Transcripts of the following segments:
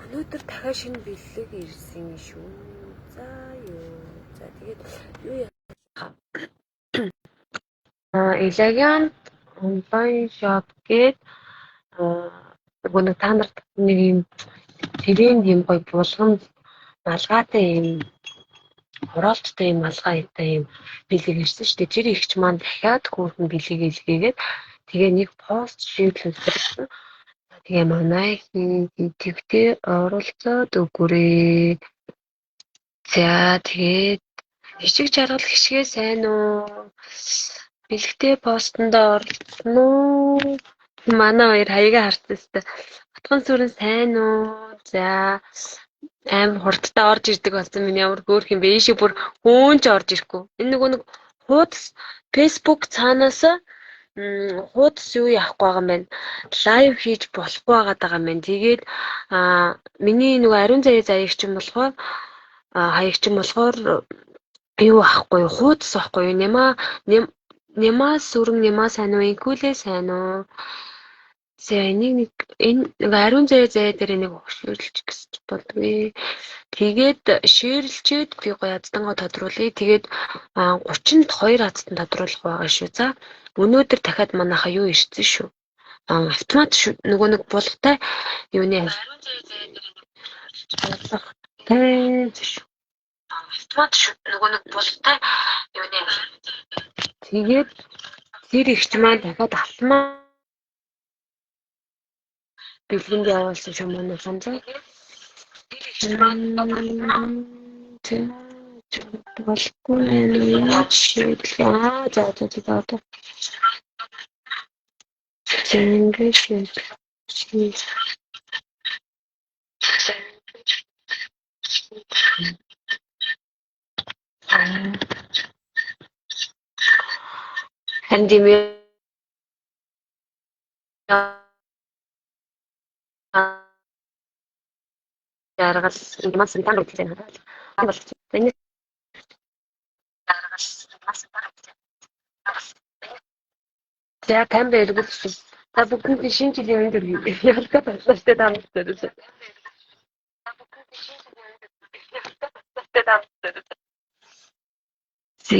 Өнөөдөр дахиад шинэ бэлэг ирсэн шүү. За юу. За тэгээд юу яах Elegant онлайн шоп гээд нөгөө нэг та нарт нэг юм тэрэнд юм гоё булгам малгайтай юм хураалттай юм малгайтай юм бэлэг ирсэн шүү дээ. Тэр ихч маань дахиад хөөрхөн бэлэг илгээгээд тэгээ нэг пост шийдлүүлсэн. Тэгээ манай тэгтээ оролцоод өгөөрэй. За тэгээд хичиг жаргал хишгээ сайн уу? Бэлэгтэй постонд оролцсон уу? Манай хоёр хаягаа харсан өстэй. Утган сүрэн сайн уу? За амар хурдтай орж ирдэг болсон миний ямар хөөрх юм бэ? Ийшээ бүр хөөнч орж ирэхгүй. Энэ нөгөө нэг хуудас Facebook цаанаас хуудас юу яахгүй байгаа юм байна. Лайв хийж болохгүй байгаа юм байна. Тэгээд миний нөгөө ариун заяагч юм болохоор хаягч юм болохоор юу ахгүй хуудас ахгүй нямаа сүрэн нямаа сайн уу инкүлээ сайн уу. За нэг энэ ариун заяа дээр нэг хөшөөрлөж гэж болдгоо. Тэгээд шеэрлчээд би гоё аздангаа тодруулъя. Тэгээд 32 аздан тодруулах байгаа шүү. За өнөөдөр дахиад манайха юу ирсэн шүү. Автомат нөгөө нэг булгатай юуны ариун заяа дээр автомат нөгөө нэг булгатай юуны тэгээд тэр ихч маань дахиад алтмаа бэлгэнд явуулсан юм манай санаа. Болохгүй нэ шийдлээ. За. Тэнгэж хандимээ яргал юмас сантан гэж байна. Энэ за камбэ эргүүлсэн. Та бүгд шинэ жилийн өндөр ялгаа таслаатай таамагтай. За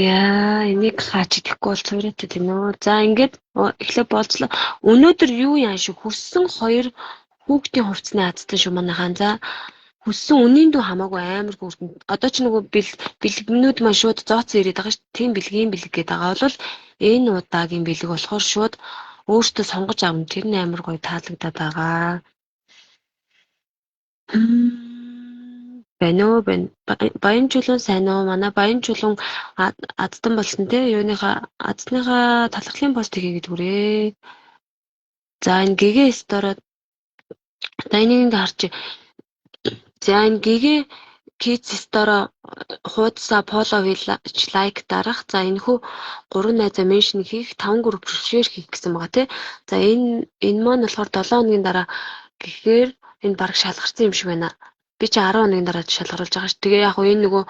энийг хаач идэхгүй бол цувраатай тийм үү. За ингээд эхлээ болцлоо. Өнөөдөр юу яан шүү хүссэн 2 хүүхдийн хувцсны азтай шүү манайхан. За хүссэн үнийн дүү хамаагүй амар гүргэн. Одоо ч нөгөө бэлгэнүүд маань шууд зооцсон ирээд байгаа шүү. Тийм бэлгийн бэлэг гээд байгаа бол энэ удаагийн бэлэг болохоор шууд өөртөө сонгож авна. Тэр нь амар гоё таалагдаад байгаа. Баян чулуун сайн уу? Манай баян чулуун аздан болсон те. Юуныхаа азныхаа талхлын пост хийгээд хүрээ. За энэ гэгээ стороод энийг харж. За энэ гэгээ китс стора хуудасаа фоллоу хийж лайк дарах. За энэхүү 3 найзаа меншн хийх, 5 групп шеэр хийх гэсэн байгаа тий. За энэ маань болохоор 7 хоногийн дараа гэхээр энэ баг шалгарсан юм шиг байна. Би чи 10 хоногийн дараа шалгаруулж байгаа ш. Тэгээ яг энэ нөгөө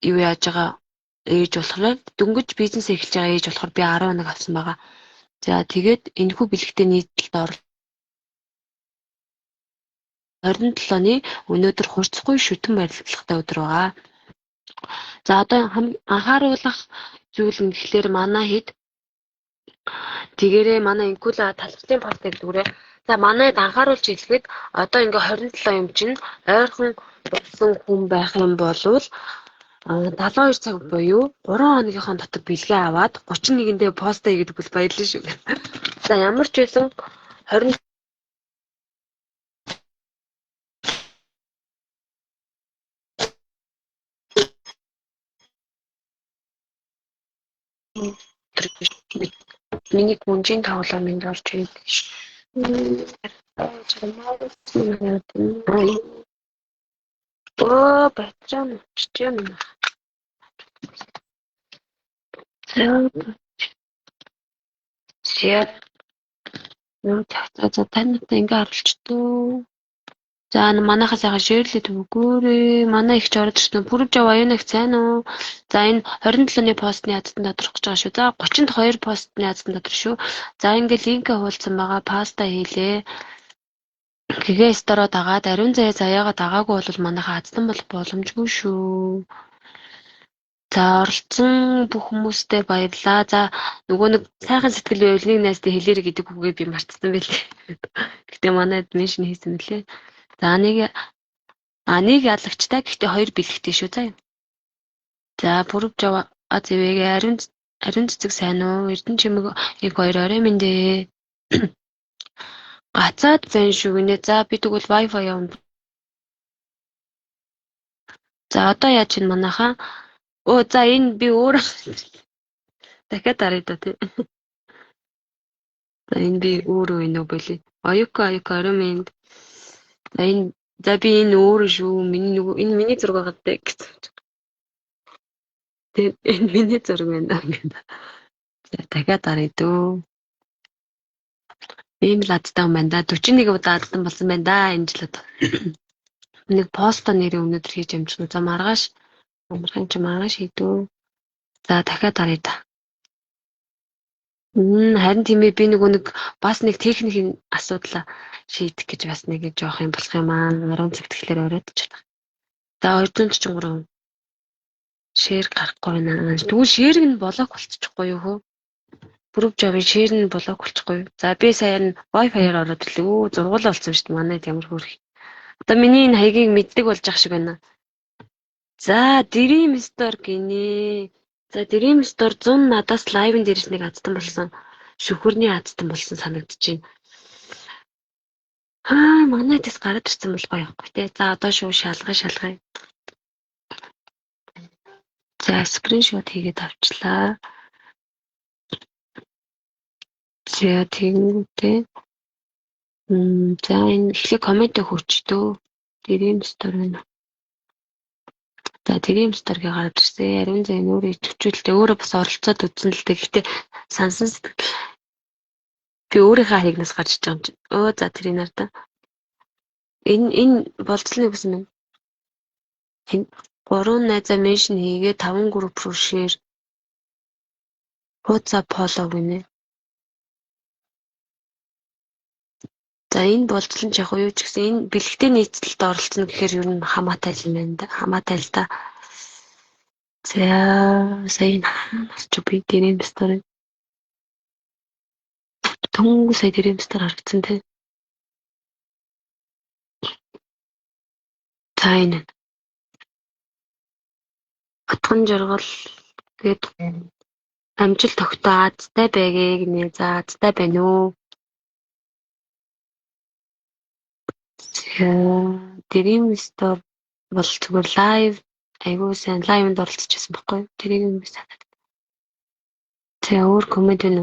юу яаж байгаа ээж болохоор дөнгөж бизнес эхэлж байгаа ээж болохоор би 10 хоног авсан байгаа. За тэгээд энэхүү бэлэгтээ нийтлэлд орол 27-ны өнөөдөр хурцгүй шүтэн барилгалтай өдөр байгаа. За одоо анхааруулах зүйл нь гэхлээр манай хэд тэгээрээ манай инкула талхлын постыг дүрээ. За манайд анхааруулж хэлгээд одоо ингээ 27 юм чинь ойрхон болсон хүн байх юм болвол 72 цаг буюу 3 хоногийнхоо дотор бэлгээ аваад 31-ндээ поста хийгээд бол баярлалаа шүү. За ямар ч байсан 20 миний гүнжийн тоглоомын орж ирээд ш. Бачаан чичэм. Сяа. За таньд ингээ оруулчихдоо. За манайхаас яга шеэрлээд өгөөрэй. Манай их ч орж ирсэн. Пүрэв жав аюунах сайн уу? За энэ 27-ны постны азтан доторх гэж байгаа шүү. За 32 постны азтан дотор шүү. За ингээ линкээ хуулсан байгаа. Паста хийлээ. гэгээ стороо дагаад ариун заяагаа дагаагүй бол манайхаа аздан болох боломжгүй шүү. За оролцсон бүх хүмүүстээ баярлалаа. За нөгөө нэг сайхан сэтгэл байвал нэг найзтай хэлээрэй гэдэг үгээ би мартсан байлээ. Гэтэ манайд меншн хийсэн мөлий. За нэг ялагчтай гэхдээ 2 бэлэгтэй шүү заа. За бүрв жава зэвэгээ ариун цэцэг сайн уу? Эрдэнэ чимэг их хоёр орой мэндэ. Гацаад байна шүү гинэ. За би тэгвэл Wi-Fi явна. За одоо яаж чинь манайхаа? За энэ би өөр дахиад дарыг да тий. За энэ би өөрөө инөө болий. Оюко орой мэнд. За би энэ өөрөө шүү. Энэ миний зураг байгаа дээ гэсэн. Тэгээд энэ миний зураг байна гэдэг. За дахиад дарыг дөө. Ийм л адтай юм байна да. 41 удаа адтай болсон байна да энэ жил одоо. Нэг поста нэрээ өнөөдөр хийж амжсан. За маргааш хийдөө. За дахиад дарыг да. Харин тийм ээ би нэг бас нэг техникийн асуудал шийдэх гэж бас нэг жоох юм болох юм аа. 10 цаг тэгэхээр оройд ч байна. За 243 шеэр гарахгүй байна. Тэгвэл шеэрг нь блок болчихгүй юу хөө? Бүрв жавын шеэр нь блок болчихгүй юу? За би сая нь Wi-Fi-аар ороод ирлээ. Зургуул болсон шүү дээ. Манайд ямар хөөрх. Одоо миний энэ хаягийг мэддэг болж ах шиг байна. За Dream Store гинэ. За Dream Store 100 надаас лайвн дээрс нэг азтан болсон. Шүхүрний азтан болсон санагдчихэв. Манайдас гараад ирсэн бол гоё явахгүй тий. За одоо шүү шалгая. За скриншот хийгээд авчлаа. За тэгвэл за энэ ихлэ коммент хөөчдөө. Dream Store байна. За Dream Store-гээ гараад ирсэн. Ариун зайн өөрөө төвчүүлдэ өөрөө бас оролцоод үзсэн л дээ. Гэхдээ сансан сэтгэл би өөрийнхөө хаягнаас гарч иж байгаа юм чинь. За тэр энэ нарда. Энэ болцлын үгс юм. Энэ 3 найзаа меншн хийгээ 5 групп руу шеэр. Хуудасаа фоллоу гинэ. За энэ болцлон ч яг юу ч гэсэн энэ бэлэгтэй нийцэлд оролцоно гэхээр ер нь хамаатай юм байна да. Хамаатай л да. За сая нас ч би Dream Store. Төнгө сая Dream Store харагдсан тий. За энэ Атган жаргал гээд амжилт тогтоо азтай байгээ гинэ. За азтай байна уу? Dream Store бол зүгээр лайв айгуу сайн лайвд оролцчихсан байхгүй юу? Тэрийг юм санаад. За өөр коммент байна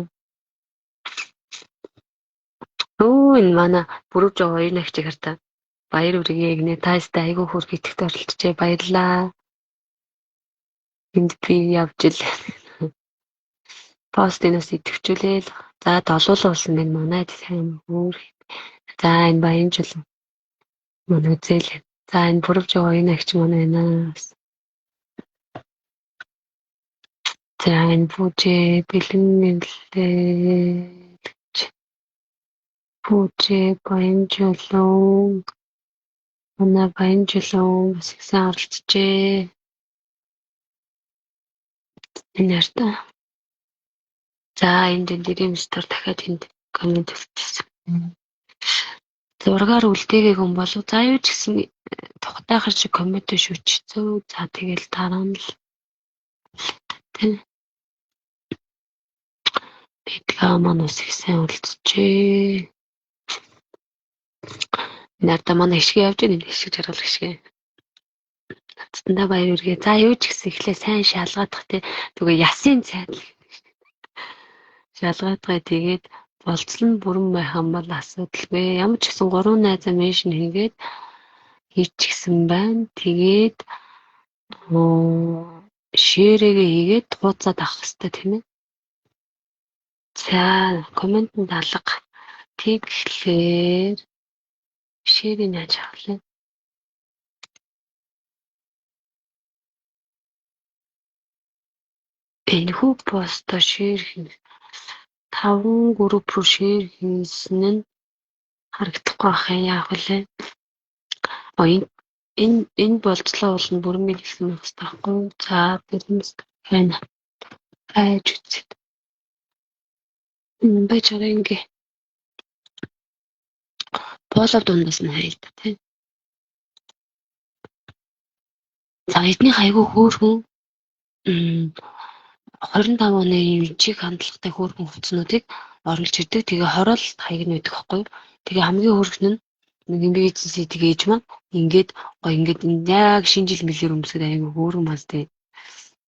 уу? Энэ манай бүрв жоо хоёр нагч хартаа. Баяр үргээ гинэ. Таастай айгуу хөр итгэвч оролцчихээ баярлаа. Энд би явж ил. Постинаас итгэвчүүлээл. За долуулсан болсон байна. Манайд сайн өөр. За энэ баян жил. Манай зээл. За энэ бүрв жоо хоёр нагч манай байна. За энэ бүжээ бэлэн нэлээд бүжээ баян жолоо манай баян жолоо бас их сайн оролцжээ. Энэ ярта. За энд Dream Store дахиад энд коммент өгчихсэн. Зургаар үлдээгээг юм болов. За юу ч гэсэн тухтайхар шиг коммент шүүчихсэн. За тэгэл дараа нь л бидгаа маань ус их сайн уралцжээ. Нарда манай хишгээ явж байна. Хишг жаргал хишгээ. Нацтандаа баяр үргээ. За юу ч гэсэн ихлэ сайн шалгаадах тий. Тэгээ ясын цайд шалгаадгаа тэгээд болцлон бүрэн байхan бол асуудалгүй. Ямар ч гэсэн 3 найзаа меншн хийгээд хийчихсэн байна. Тэгээд шеэрэгээ хийгээд хуудасад авах хэрэгтэй тийм ээ. За комментэнд алга. Тэгэхээр шеэрийг яаж авах вэ? Энэхүү постоо шеэр хийн. 5 групп руу шеэр хийсэн нь харагдахгүй ах юм яах вэ? Энэ болцлоо бол бүрэн мэдсэн байх хэрэгтэй байхгүй юу? За бэлэмс хайна. Хайж үзье. Байж байгаа ингээ. Поло дундаас нь хайл та тийм. За эдний хайгуу хөөрхөн 25 оны жиг хандлагатай хөөрхөн хувцснуудыг оруулж ирдэг. Тэгээ хороол хаяг нь байдаг байхгүй юу? Тэгээ хамгийн хөөрхөн нь нэг имбигцээ тэгээ ээж маань ингээд гоё ингээд яг шинэ жил мэлэр өмсөд аягүй хөөрхөн мас тий.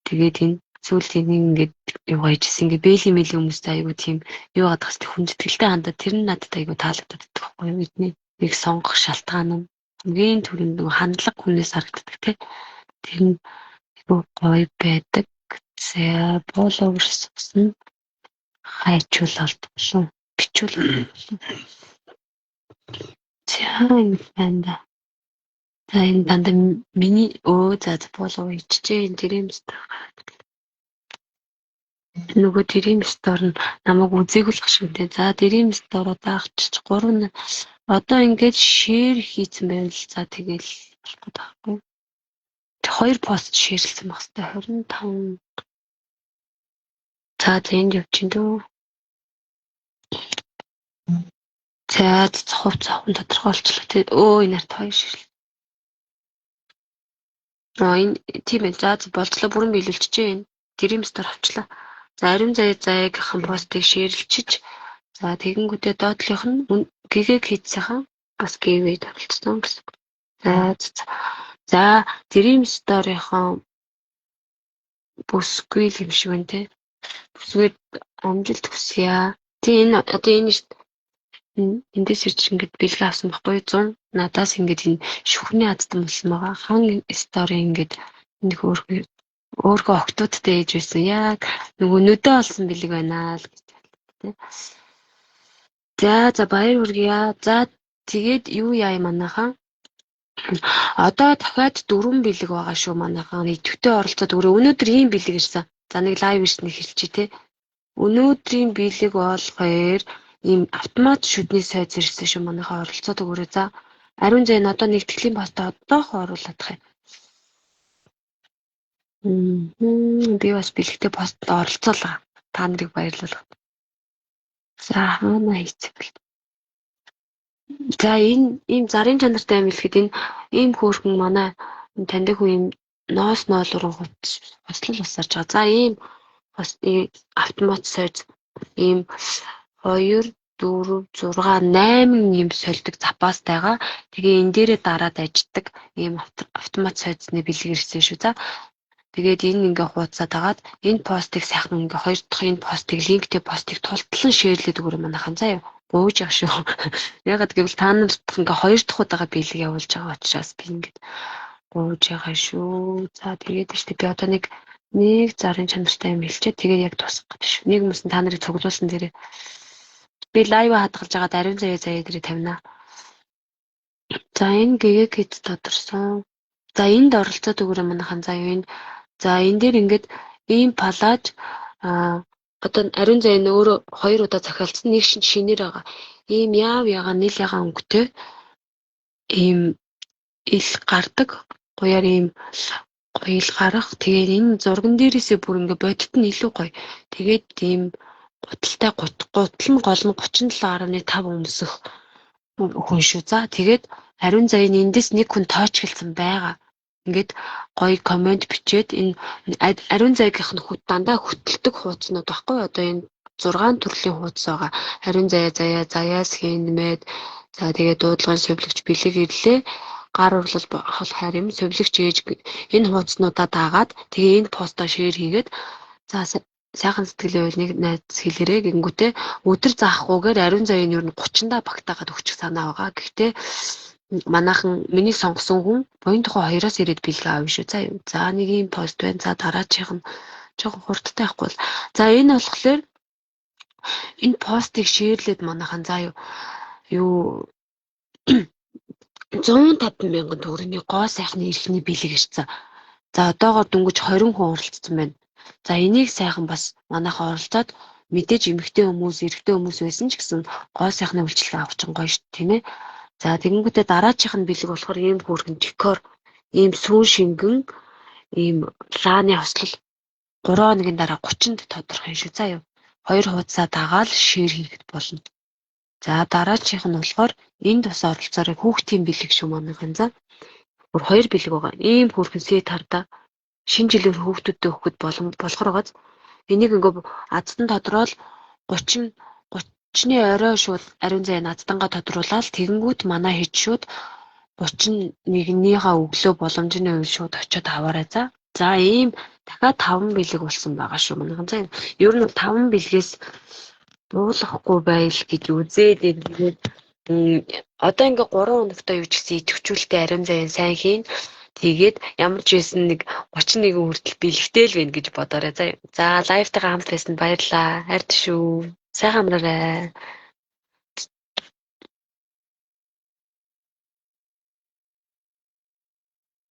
Тэгээд энэ сүүлд энийг ингээд юу гайжсэн ингээд бэйли мэл өмсөд аягүй тийм юу гадагс тэг хүндэтгэлтэй хандаад тэр нь надад аягүй таалагддаг байхгүй юу? Эдний нэг сонгох шалтгаан нь хамгийн түрүүнд нэг хандлага хүнээс харагддаг тий. Тэр нь гоё байдаг. За половерс нь хайчуулалт болов бичүүл. За энэ байна. За энэ дандаа миний за поло ичжээ энэ тэрэмс нөгөө тэрэмс дор нь намайг үзээгүүлэх шимтэй. За тэрэмс дороо даахчих 3 одоо ингээд шеэр хийцэн байвал за тэгэл болохгүй таахгүй. 2 пост шеэрлсэн байх хэвээр 25. За энд явчих дөө. За хувц авах тодорхойлчлаа тий. Энэ нарт 2 шеэрлээ. Энэ тийм ээ. За болцлоо бүрэн биелүүлчихээ энэ. Тэрэмс дор авчлаа. За ариун заяагийн постыг шеэрлчиж за тэгэнгүүтээ доотлих нь гэгээг хийцсэн бас гэвээ тавилцсан гэсэн. За тэрэмс дорынхон бүсгүй юм шиг байна те. Бүсгээд амжилт хүсье. Тийм энэ одоо энэ эндээс ирж ингээд бэлгээ авсан байхгүй 100 надаас ингээд энэ шүхний аддан болсон байгаа. Хан стори ингээд нэг өөргөө октодтой ээж байсан. Яг нөгөө нүдэ олсон бэлэг байна л гэж байна. За баяр хүргье. За тэгээд юу яа манайхан одоо дахиад 4 бэлэг байгаа шүү манайхан. Идэвхтэй оролцоод өнөөдөр ийм бэлэг ирсэн. За нэг лайв ирснийг хэлчихье те. Өнөөдрийн бэлэг болохоор ийм автомат шүдний сайз ирсэн шүү манайхаа оролцоод өгөөрэй. За ариун зайн одоо нэгтгэлийн постоо одоохоо оруулах юм. Би бас бэлэгтэй пост оролцоолаа. Та нарыг баярлуулах. За хаана хийцээ. За энэ ийм зарын чанартай юм хэлэхэд энэ ийм хөөрхөн манай таньдаг хүн ийм ноос руу хослол усарж байгаа. За ийм бас автомат сайз ийм 2 4 6 8 юм сольдог запастайгаа тэгээ энэ дээрээ дараад аждаг ийм автомат сайзны бэлэг ирсэн шүү. За тэгээд энэ ингээ хуудасаад агаад энэ постыг сайхан ингээ хоёр дахь энэ постыг линктэй постыг тултлан шеэрлээд өгөр манайхан заяа гууж явах шүү. Ягаад гэвэл та нарт ингээ хоёр дахь удаага бэлэг явуулж байгаа учраас би ингээ гууж байгаа шүү. За тэгээд штэ би одоо нэг зарын чанартай юм хэлчихэд тэгээд яг тусах гэдэг шүү. Нэг юмсан та нарыг цуглуулсан дээрээ би лайв хадгалж байгаа ариун заяа дээрээ тавина. За энэ гэгээг хэд тодорсон. За энд оролцоод өгөр манайхан заяа энэ. За энэ дээр ингээд ийм палаж одоо ариун заяа нь өөрөө 2 удаа захиалцсан нэг шинээр байгаа. Ийм яага нийл ягаан өнгөтэй ийм ил гардаг. Гоёар ийм гоё ил гарах. Тэгээд энэ зурган дээрээсээ бүр ингээд бодит нь илүү гоё. Тэгээд ийм гуталтай гутал нь гол нь 37.5 өмсөх хүн шүү. За тэгээд ариун заяаны эндээс нэг хүн тоочгэлсэн байгаа. Ингээд гоё комент бичээд энэ ариун зайгийнх нь дандаа хөтэлдэг хуудснууд баггүй одоо энэ 6 төрлийн хуудас байгаа. Ариун заяас хинмэд за тэгээд дуудлагын сувлагч бэлэг ирлээ. Гар урлал хол харим сувлагч ээж энэ хуудснуудаа дагаад тэгээ энэ постоо шеэр хийгээд за сайхан сэтгэлээ байл нэг найз хэлээрээ гингүүтээ өдөр заахгүйгээр ариун заяаны ер нь 30-аа багтаагаад өгчих санаа байгаа. Гэхдээ манайхан миний сонгосон хүн буян тухай 2-оос ирээд бэлгээ авна шүү. За нэг юм пост байна. За дараачих нь жоохон хурдтай байхгүй бол. За энэ болохоор энэ постыг шеэрлээд манайхан за юу 150,000 төгрөгийн гоо сайхны эрхний бэлэг ирсэн. За одоогоор дөнгөж 20 хүн оролцсон байна. За энийг сайхан бас манайхан оролцоод мэдээж эмэгтэй хүмүүс, эрэгтэй хүмүүс байсан ч гэсэн гоо сайхны үйлчлэг авч гоё шүү тийм ээ. За тэгэнгүүтээ дараачих нь бэлэг болохоор ийм хөөрхөн декор, ийм сүүн шингэн, ийм лааны хослол 3 хоногийн дараа 30-нд тодорхой юм шүү. За юу. 2 хуудасаа дагаал шеэр хийхэд болно. За дараачих нь болохоор энэ тус оролцоорыг хүүхдийн бэлэг шүү манайхан за. Бүр 2 бэлэг байгаа. Ийм хөөрхөн сет хардаа шинэ жилээр хүүхдүүдэд өгөхөд болохоор байгааз. Энийг ингээ аздан тодорхойл 30-ны орой шууд ариун зай аздангаа тодруулаад тэгэнгүүт манай хэд шууд 31-ийнхаа өглөө боломжны үе шууд очиод аваарай за. За ийм дахиад 5 бэлэг болсон байгаа шүү манайхан. За ер нь 5 бэлгээс буулгахгүй байл гэж үзээд тэгээд одоо ингээ 3 хоногтой юу ч гэсэн идэвхжүүлэлтээ ариун зайн сайн хийн. Тэгээд ямар ч байсан нэг 31 хүртэл бэлгтэй л байна гэж бодоорой. За лайвтайгаа хамт байсан баярлалаа. Хайртай шүү. Сайхан амраарай.